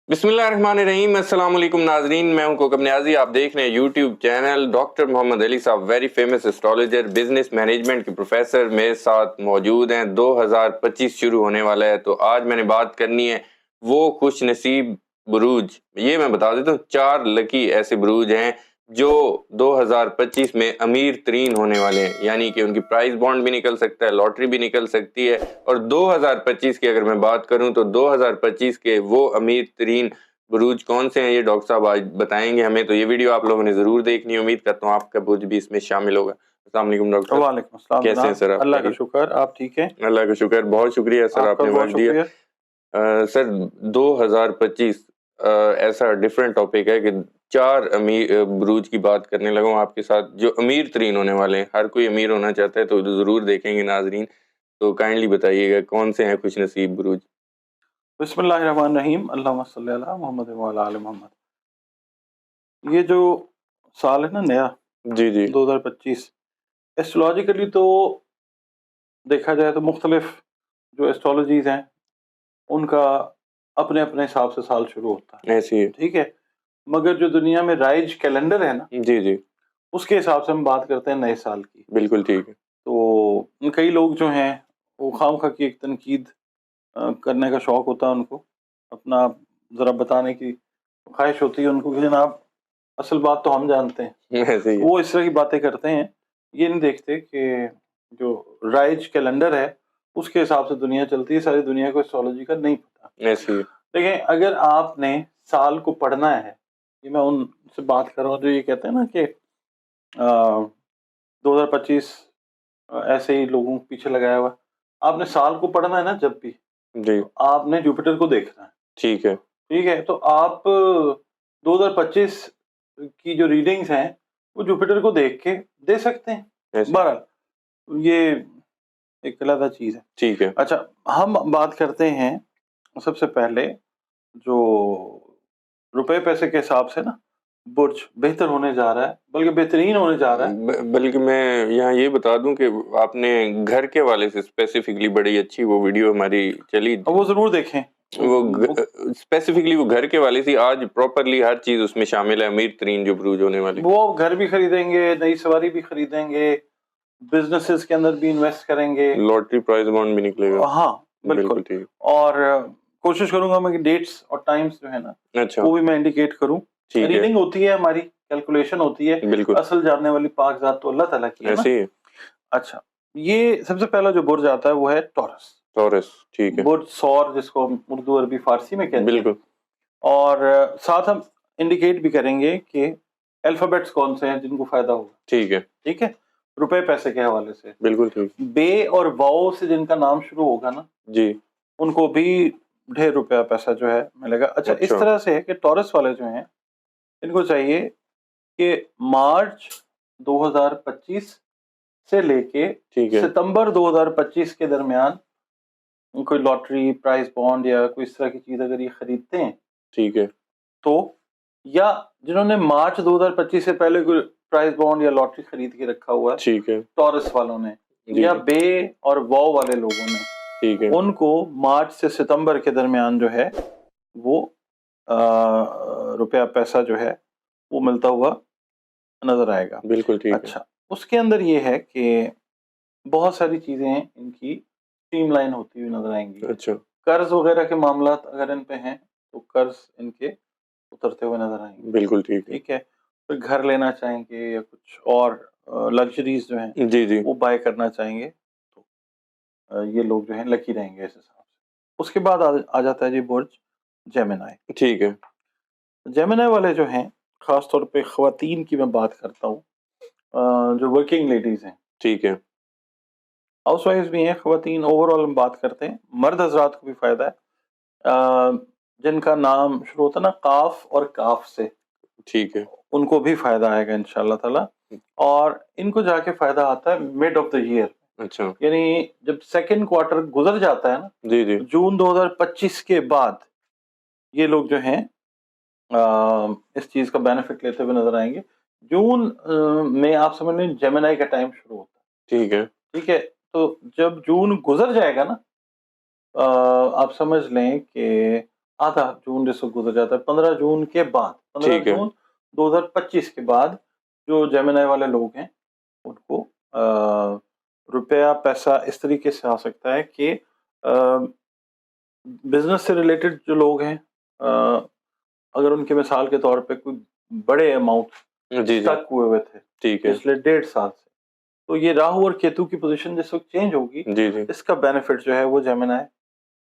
बिस्मिल्लाहिर्रहमानिर्रहीम। अस्सलाम वालेकुम नाजरीन, मैं हूं कोकब न्याजी। आप देख रहे हैं YouTube channel. Doctor Mohammad Ali साहब very famous astrologer, business management के प्रोफेसर मेरे साथ मौजूद हैं। 2025 शुरू होने वाला है, तो आज मैंने बात करनी है वो खुश नसीब बुरूज। ये मैं बता देता हूँ, 4 लकी ऐसे बुरूज हैं जो 2025 में अमीर तरीन होने वाले हैं, यानी कि उनकी प्राइस बॉन्ड भी निकल सकता है, लॉटरी भी निकल सकती है। और 2025 की अगर मैं बात करूं तो 2025 के वो अमीर तरीन बुरूज कौन से हैं, ये डॉक्टर साहब आज बताएंगे हमें। तो ये वीडियो आप लोगों ने जरूर देखनी है। उम्मीद करता हूँ आपका बुर्ज भी इसमें शामिल होगा। अस्सलाम वालेकुम डॉक्टर साहब, वालेकुम अस्सलाम कैसे हैं जनाब। सर आप? अल्लाह का शुक्र, आप ठीक हैं? अल्लाह का शुक्र, बहुत शुक्रिया सर, आपका आपने बहुत वक्त दिया। शुक्रिया। सर 2025 ऐसा डिफरेंट टॉपिक है कि 4 अमीर बुरूज की बात करने लगा हूँ आपके साथ, जो अमीर तरीन होने वाले हैं। हर कोई अमीर होना चाहता है, तो जरूर देखेंगे नाजरीन। तो काइंडली बताइएगा कौन से हैं खुश नसीब बुरूज। बिस्मिल्लाहिर्रहमानिर्रहीम, अल्लाहुम्मा सल्ली अला मुहम्मद व अला आलि मोहम्मद। ये जो साल है ना नया जी जी 2025, एस्ट्रोलॉजिकली तो देखा जाए तो मुख्तलिफ जो एस्ट्रोलॉजीज हैं उनका अपने अपने हिसाब से साल शुरू होता है, ऐसी है। ठीक है। मगर जो दुनिया में राइज कैलेंडर है ना, जी जी उसके हिसाब से हम बात करते हैं नए साल की। बिल्कुल ठीक है। तो कई लोग जो हैं वो खामखा की एक तनकीद करने का शौक होता है उनको, अपना ज़रा बताने की ख्वाहिश होती है उनको कि जनाब असल बात तो हम जानते हैं। ऐसे ही है। वो इस तरह की बातें करते हैं, ये नहीं देखते कि जो राइज कैलेंडर है उसके हिसाब से दुनिया चलती है। सारी दुनिया को एस्ट्रोलॉजी का नहीं पता। ऐसे ही है। देखें, अगर आपने साल को पढ़ना है, ये मैं उनसे बात कर रहा हूँ जो ये कहते हैं ना कि 2025 ऐसे ही लोगों के पीछे लगाया हुआ। आपने साल को पढ़ना है ना जब भी, जी तो आपने जुपिटर को देखना है, ठीक है। ठीक है? तो आप 2025 की जो रीडिंग्स हैं, वो जुपिटर को देख के दे सकते हैं। ऐसे बहरहाल ये एक अलग चीज़ है। ठीक है। अच्छा, हम बात करते हैं सबसे पहले जो रुपए पैसे के हिसाब से ना बुर्ज बेहतर होने जा रहा है, बल्कि बेहतरीन होने जा रहा है। बल्कि मैं यहाँ ये बता दूं कि आपने घर के वाले से स्पेसिफिकली बड़ी अच्छी वो वीडियो हमारी चली। और वो ज़रूर देखें। वो स्पेसिफिकली वो घर के वाले थी। आज प्रॉपरली हर चीज उसमें शामिल है, अमीर तरीन जो बुरूज होने वाले। वो घर भी खरीदेंगे, नई सवारी भी खरीदेंगे, बिज़नेसेस के अंदर भी इन्वेस्ट करेंगे। लॉटरी प्राइज बॉन्ड भी निकलेगा। हाँ, बिल्कुल। बिल्कुल ठीक। और कोशिश करूँगा मैं कि डेट्स और टाइम्स जो है ना, अच्छा वो भी मैं इंडिकेट करूँ। ठीक है। रीडिंग होती है हमारी, कैलकुलेशन होती है, बिल्कुल असल जानने वाली पाक ज़ात तो अल्लाह ताला की है ना। ऐसे ही है। अच्छा, ये सबसे पहला जो बुर्ज आता है वो है टॉरस। टॉरस ठीक है। बुर्ज सौर जिसको हम उर्दू अरबी फारसी में कहते हैं। बिल्कुल और साथ हम इंडिकेट भी करेंगे कि अल्फाबेट्स कौन से हैं जिनको फायदा होगा, ठीक है। ठीक है? रुपए पैसे के हवाले से बिल्कुल ठीक। बे और वाओ से जिनका नाम शुरू होगा ना, जी उनको भी ढेर रुपया पैसा जो है मिलेगा। अच्छा, इस अच्छा तरह से है कि टॉरस वाले जो हैं, इनको चाहिए कि मार्च 2025 से लेके ठीक है। सितंबर 2025 के दरमियान कोई लॉटरी, प्राइज़ बॉन्ड या कोई इस तरह की चीज़ अगर ये खरीदते हैं, ठीक है। तो या जिन्होंने मार्च 2025 से पहले कोई प्राइज़ बॉन्ड या लॉटरी खरीद के रखा हुआ है, ठीक है। टॉरस वालों ने जी या जी बे और वाओ वाले लोगों ने, ठीक है। उनको मार्च से सितंबर के दरमियान जो है वो रुपया पैसा जो है वो मिलता हुआ नजर आएगा। बिल्कुल ठीक है। अच्छा, उसके अंदर ये है कि बहुत सारी चीजें इनकी स्ट्रीमलाइन होती हुई नजर आएंगी। अच्छा कर्ज वगैरह के मामला अगर इन पे हैं तो कर्ज इनके उतरते हुए नजर आएंगे, बिल्कुल ठीक है। ठीक है। फिर घर लेना चाहेंगे या कुछ और लग्जरीज जो हैं जी जी वो बाय करना चाहेंगे, तो ये लोग जो हैं लकी रहेंगे इस हिसाब से। उसके बाद आ जाता है जी बुर्ज जेमिनी। ठीक है। जेमिनी वाले जो हैं, खास तौर पे ख्वातीन की मैं बात करता हूँ, जो वर्किंग लेडीज हैं, ठीक है। हाउस वाइफ भी हैं, ख्वातीन ओवरऑल हम बात करते हैं, मर्द हजरात को भी फायदा है। जिनका नाम शुरू होता है ना काफ और काफ से, ठीक है। उनको भी फायदा आएगा इंशाल्लाह ताला। और इनको जाके फायदा आता है मिड ऑफ द ईयर, अच्छा यानी जब सेकेंड क्वार्टर गुजर जाता है ना, जी जी जून 2025 के बाद ये लोग जो हैं इस चीज का बेनिफिट लेते हुए नजर आएंगे। जून में आप समझ लें जेमिनी का टाइम शुरू होता ठीक है। है, ठीक है। तो जब जून गुजर जाएगा ना, आप समझ लें कि आधा जून जैसे गुजर जाता है, 15 जून के बाद, 15 ठीक है। जून 2025 के बाद जो जेमिनी वाले लोग हैं उनको रुपया पैसा इस तरीके से आ सकता है कि बिजनेस से रिलेटेड जो लोग हैं, अगर उनके मिसाल के तौर पे कोई बड़े अमाउंट जी जी। स्टक हुए थे ठीक है। पिछले 1.5 साल से, तो ये राहु और केतु की पोजीशन जिस वक्त चेंज होगी, जी जी। इसका बेनिफिट जो है वो जेमिनी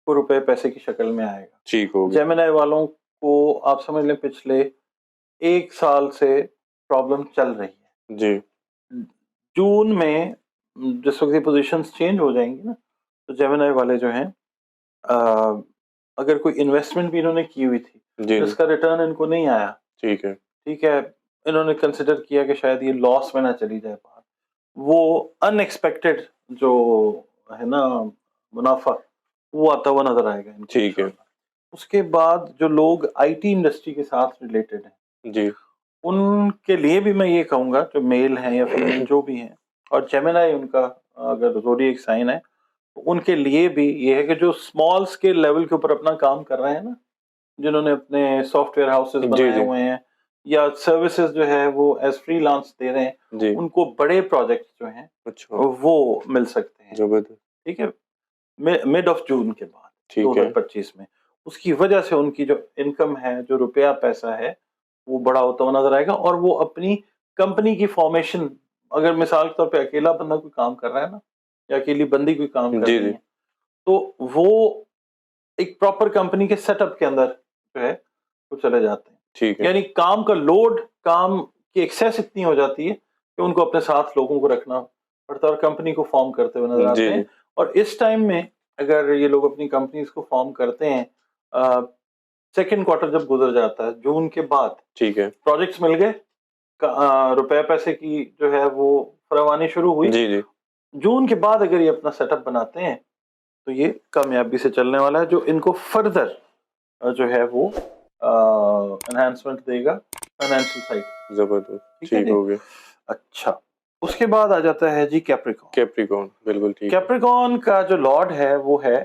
को रुपए पैसे की शक्ल में आएगा। ठीक हो गया। जेमिनी वालों को आप समझ लें पिछले 1 साल से प्रॉब्लम चल रही है। जी जून में जिस वक्त ये पोजीशंस चेंज हो जाएंगी ना, तो जेमिनी वाले जो हैं, अगर कोई इन्वेस्टमेंट भी इन्होंने की हुई थी जी जी। जिसका रिटर्न इनको नहीं आया, ठीक है। ठीक है, इन्होंने कंसिडर किया कि शायद ये लॉस में ना चली जाए बाहर, वो अनएक्सपेक्टेड जो है ना मुनाफा, वो आता हुआ नजर आएगा इनको ठीक है। इंशाल्लाह। उसके बाद जो लोग आईटी इंडस्ट्री के साथ रिलेटेड हैं, जी उनके लिए भी मैं ये कहूंगा, जो मेल हैं या फीमेल जो भी हैं, और जेमिनी उनका अगर ज़ोडिएक साइन है, तो उनके लिए भी ये है कि जो स्मॉल स्केल लेवल के ऊपर अपना काम कर रहे हैं ना, जिन्होंने अपने सॉफ्टवेयर हाउसेस जी बनाए जी। हुए हैं या सर्विसेज जो है वो एज फ्रीलांस दे रहे हैं, जी। उनको बड़े प्रोजेक्ट जो हैं अच्छा। वो मिल सकते हैं। जबरदस्त। ठीक है, मिड ऑफ जून के बाद ठीक है। 2025 में, उसकी वजह से उनकी जो इनकम है, जो रुपया पैसा है, वो बड़ा होता हुआ नजर आएगा। और वो अपनी कंपनी की फॉर्मेशन, अगर मिसाल के तौर पे अकेला बंदा कोई काम कर रहा है ना, या अकेली बंदी कोई काम कर जी रही जी। है, तो वो एक प्रॉपर कंपनी के सेटअप के अंदर जो है वो चले जाते हैं। ठीक है। यानी काम का लोड, काम की एक्सेस इतनी हो जाती है कि उनको अपने साथ लोगों को रखना पड़ता है और कंपनी को फॉर्म करते हुए नजर जी आते जी। हैं। और इस टाइम में अगर ये लोग अपनी कंपनीज को फॉर्म करते हैं, सेकेंड क्वार्टर जब गुजर जाता है जून के बाद, ठीक है। प्रोजेक्ट्स मिल गए, रुपए पैसे की जो है वो फरावानी शुरू हुई, जी जी। जून के बाद अगर ये अपना सेटअप बनाते हैं, तो ये कामयाबी से चलने वाला है, जो इनको फर्दर जो है वो एनहांसमेंट देगा फाइनेंशियल साइड। जबरदस्त। ठीक है ठीक जी। हो गया। अच्छा, उसके बाद आ जाता है जी कैप्रिकॉर्न। कैप्रिकॉर्न बिल्कुल ठीक है। कैप्रिकॉर्न का जो लॉर्ड है वो है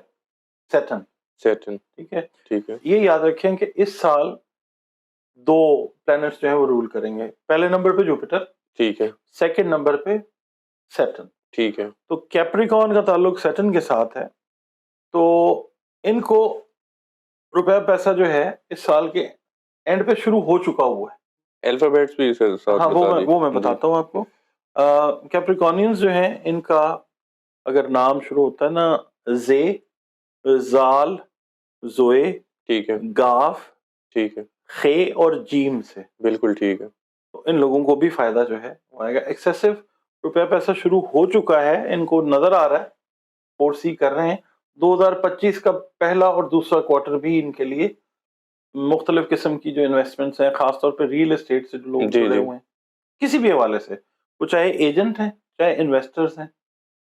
सैटर्न। सैटर्न। ठीक है, ठीक है। ये याद रखें कि इस साल 2 प्लैनेट्स जो है वो रूल करेंगे। पहले नंबर पे जुपिटर, ठीक है। सेकंड नंबर पे सैटर्न। ठीक है। तो कैप्रिकॉर्न का ताल्लुक सैटर्न के साथ है, तो इनको रुपया पैसा जो है इस साल के एंड पे शुरू हो चुका हुआ है। अल्फाबेट्स भी सर साथ हाँ, बता वो मैं दीजिए। जी। बताता हूँ आपको। कैप्रिकॉर्नियंस जो हैं, इनका अगर नाम शुरू होता है ना जे, जाल, जोए, ठीक है। गाफ, ठीक है। खे और जीम से, बिल्कुल ठीक है। तो इन लोगों को भी फायदा जो है वो आएगा। एक्सेसिव रुपया पैसा शुरू हो चुका है, इनको नजर आ रहा है, फोर्सी कर रहे हैं। 2025 का पहला और दूसरा क्वार्टर भी इनके लिए मुख्तलिफ किस्म की जो इन्वेस्टमेंट्स हैं, खासतौर पे रियल एस्टेट से जो लोग जी जुड़े जी। हुए हैं, किसी भी हवाले से, वो चाहे एजेंट हैं, चाहे इन्वेस्टर्स हैं,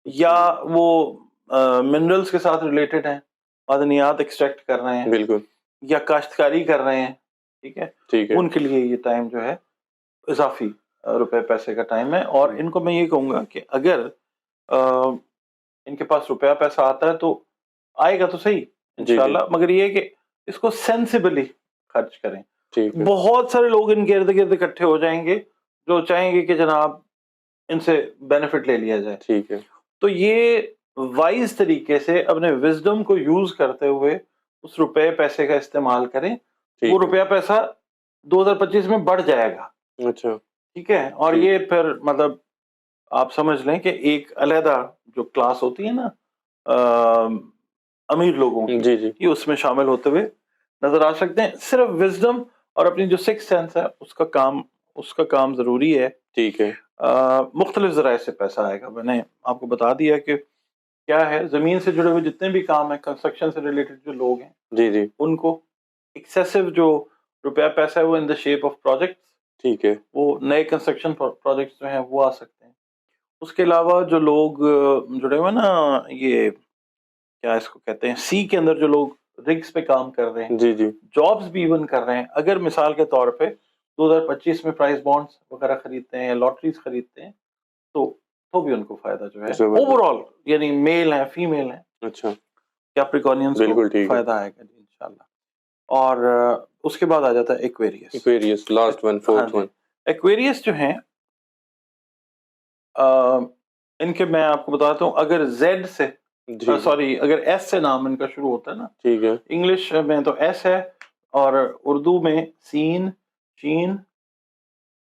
या वो मिनरल्स के साथ रिलेटेड हैं, मादनियात एक्सट्रैक्ट कर रहे हैं, बिल्कुल या काश्तकारी कर रहे हैं, ठीक है, ठीक है। उनके लिए ये टाइम जो है इजाफी रुपए पैसे का टाइम है। और इनको मैं ये कहूँगा कि अगर अ, इनके पास रुपया पैसा आता है तो आएगा तो सही जी जी। इंशाल्लाह, मगर ये है कि इसको सेंसिबली खर्च करें। ठीक है। बहुत सारे लोग इनके इर्द गिर्द इकट्ठे हो जाएंगे जो चाहेंगे कि जनाब इनसे बेनिफिट ले लिया जाए। ठीक है। तो ये वाइज तरीके से अपने विजडम को यूज करते हुए उस रुपए पैसे का इस्तेमाल करें। वो ठीक है। रुपया पैसा 2025 में बढ़ जाएगा। अच्छा। ठीक है, और ठीक। ये फिर मतलब आप समझ लें कि एक अलहदा जो क्लास होती है ना, अमीर लोगों की, जी जी। ये उसमें शामिल होते हुए नजर आ सकते हैं। सिर्फ विजडम और अपनी जो सिक्स सेंस है उसका काम जरूरी है। ठीक है। मुख्तलिफ जराए से पैसा आएगा। मैंने आपको बता दिया कि क्या है, जमीन से जुड़े हुए जितने भी काम है, कंस्ट्रक्शन से रिलेटेड जो लोग हैं, जी जी। उनको एक्सेसिव जो रुपया पैसा है वो in the shape of project, ठीक है। वो नए कंस्ट्रक्शन प्रोजेक्ट्स जो हैं वो आ सकते हैं। उसके अलावा जो लोग जुड़े हुए हैं ना, ये क्या इसको कहते हैं, सी के अंदर जो लोग रिग्स पे काम कर रहे हैं, जी जी। जॉब्स भी इवन कर रहे हैं, अगर मिसाल के तौर पे 2025 में प्राइस बॉन्ड्स वगैरह खरीदते हैं या लॉटरीज खरीदते हैं, तो भी उनको फायदा जो है जबरदस्त। ओवरऑल, यानी मेल है फीमेल है, अच्छा। कैप्रिकॉर्नियंस को बिल्कुल ठीक है। फायदा आएगा जी इंशाल्लाह। और उसके बाद आ जाता है Aquarius. Aquarius last one, fourth one. Aquarius जो हैं इनके मैं आपको बताता हूँ, अगर जेड से जी सॉरी अगर एस से नाम इनका शुरू होता है ना, ठीक है। इंग्लिश में तो एस है और उर्दू में सीन, शीन,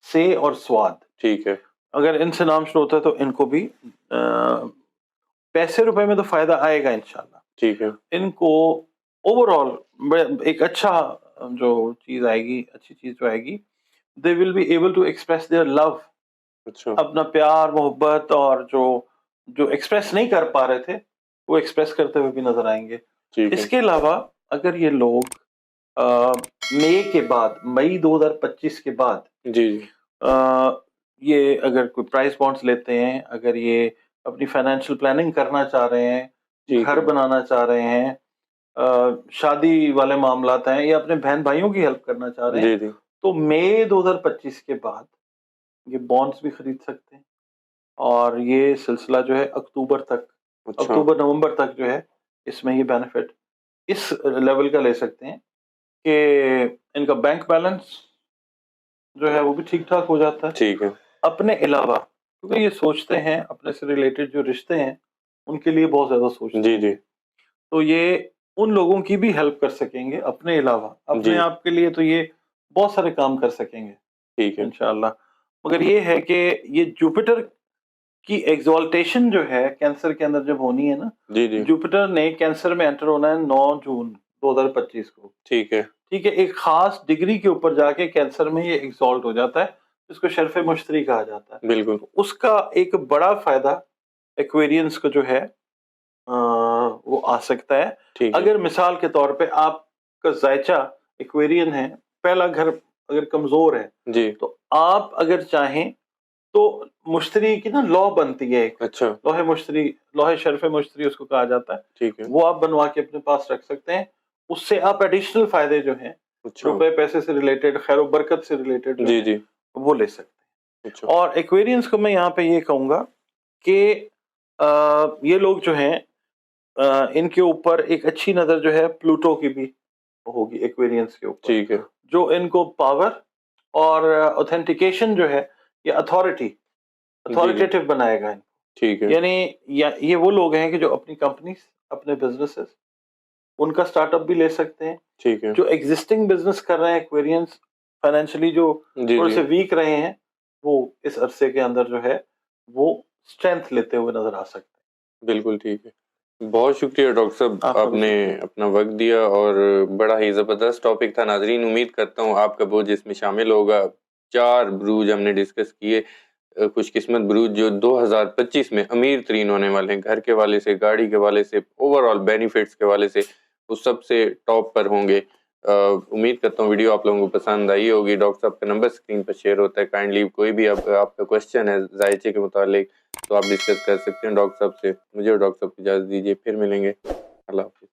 से और स्वाद। ठीक है। अगर इनसे नाम शुरू होता है तो इनको भी पैसे रुपए में तो फायदा आएगा इंशाल्लाह। ठीक है। इनको ओवरऑल एक अच्छा जो चीज आएगी, अच्छी चीज जो आएगी, they will be able to express their love, अच्छा अपना प्यार मोहब्बत, और जो जो एक्सप्रेस नहीं कर पा रहे थे वो एक्सप्रेस करते हुए भी नजर आएंगे। ठीक है। इसके अलावा अगर ये लोग मई के बाद, मई 2025 के बाद जी जी ये अगर कोई प्राइस बॉन्ड्स लेते हैं, अगर ये अपनी फाइनेंशियल प्लानिंग करना चाह रहे हैं, ठीक घर है। बनाना चाह रहे हैं, शादी वाले मामलात हैं, या अपने बहन भाइयों की हेल्प करना चाह रहे हैं, जी जी तो मई 2025 के बाद ये बॉन्ड्स भी खरीद सकते हैं। और ये सिलसिला जो है अक्टूबर तक, अच्छा अक्टूबर नवंबर तक जो है, इसमें ये बेनिफिट इस लेवल का ले सकते हैं कि इनका बैंक बैलेंस जो है वो भी ठीक ठाक हो जाता है। ठीक है। अपने अलावा क्योंकि ये सोचते हैं अपने से रिलेटेड जो रिश्ते हैं उनके लिए बहुत ज्यादा सोचते जी हैं, जी तो ये उन लोगों की भी हेल्प कर सकेंगे अपने अलावा, अपने जी आप के लिए तो ये बहुत सारे काम कर सकेंगे ठीक है। इंशाल्लाह। मगर ये है कि ये जुपिटर की एग्जॉल्टेशन जो है कैंसर के अंदर जब होनी है ना, जी जी जुपिटर ने कैंसर में एंटर होना है 9 जून 2025 को। ठीक है। ठीक है, एक खास डिग्री के ऊपर जाके कैंसर में ये एग्जॉल्ट हो जाता है, जिसको शर्फ मुश्तरी कहा जाता है। बिल्कुल तो उसका एक बड़ा फायदा एक्वेरियंस को जो है वो आ सकता है। ठीक है। अगर मिसाल के तौर पे आपका जायचा एक्वेरियन है, पहला घर अगर कमजोर है, जी तो आप अगर चाहें तो मुश्तरी की ना लौ बनती है एक, अच्छा लोहे मुश्तरी, लोहे शर्फ मुश्तरी उसको कहा जाता है, ठीक है। वो आप बनवा के अपने पास रख सकते हैं। उससे आप एडिशनल फायदे जो हैं, अच्छा रुपए पैसे से रिलेटेड, खैर बरकत से रिलेटेड जो जी है, जी वो ले सकते अच्छा हैं। और एक्वेरियंस को मैं यहाँ पे ये कहूंगा कि ये लोग जो हैं इनके ऊपर एक अच्छी नजर जो है प्लूटो की भी होगी एक्वेरियंस के ऊपर, ठीक है। जो इनको पावर और ऑथेंटिकेशन जो है, ये जी जी अथॉरिटेटिव बनाएगा इनको। ठीक है। यानी ये वो लोग हैं कि जो अपनी कंपनीज, अपने बिजनेसेस, उनका स्टार्टअप भी ले सकते हैं। ठीक है। जो एग्जिस्टिंग बिजनेस कर रहे हैं एक्वेरियंस, फाइनेंशियली जो जी थोड़े जी से वीक रहे हैं, वो इस अरसे के अंदर जो है वो स्ट्रेंथ लेते हुए नजर आ सकते बिल्कुल ठीक है। बहुत शुक्रिया डॉक्टर साहब, हैं। आपका भी आपने शुक्रिया। अपना वक्त दिया और बड़ा ही ज़बरदस्त टॉपिक था। नाजरीन, उम्मीद करता हूँ आपका बोझ इसमें शामिल होगा। 4 ब्रूज हमने डिस्कस किए। खुशकिस्मत ब्रूज जो 2025 में अमीर तरीन होने वाले हैं, घर के वाले से, गाड़ी के वाले से, ओवरऑल बेनिफिट्स के वाले से, वो सबसे टॉप पर होंगे। उम्मीद करता हूँ वीडियो आप लोगों को पसंद आई होगी। डॉक्टर साहब का नंबर स्क्रीन पर शेयर होता है, काइंडली कोई भी आपका क्वेश्चन है जायचे के मुतालिक तो आप डिस्कस कर सकते हैं डॉक्टर साहब से। मुझे और डॉक्टर साहब को इजाज़त दीजिए, फिर मिलेंगे। अल्लाह हाफ़िज़।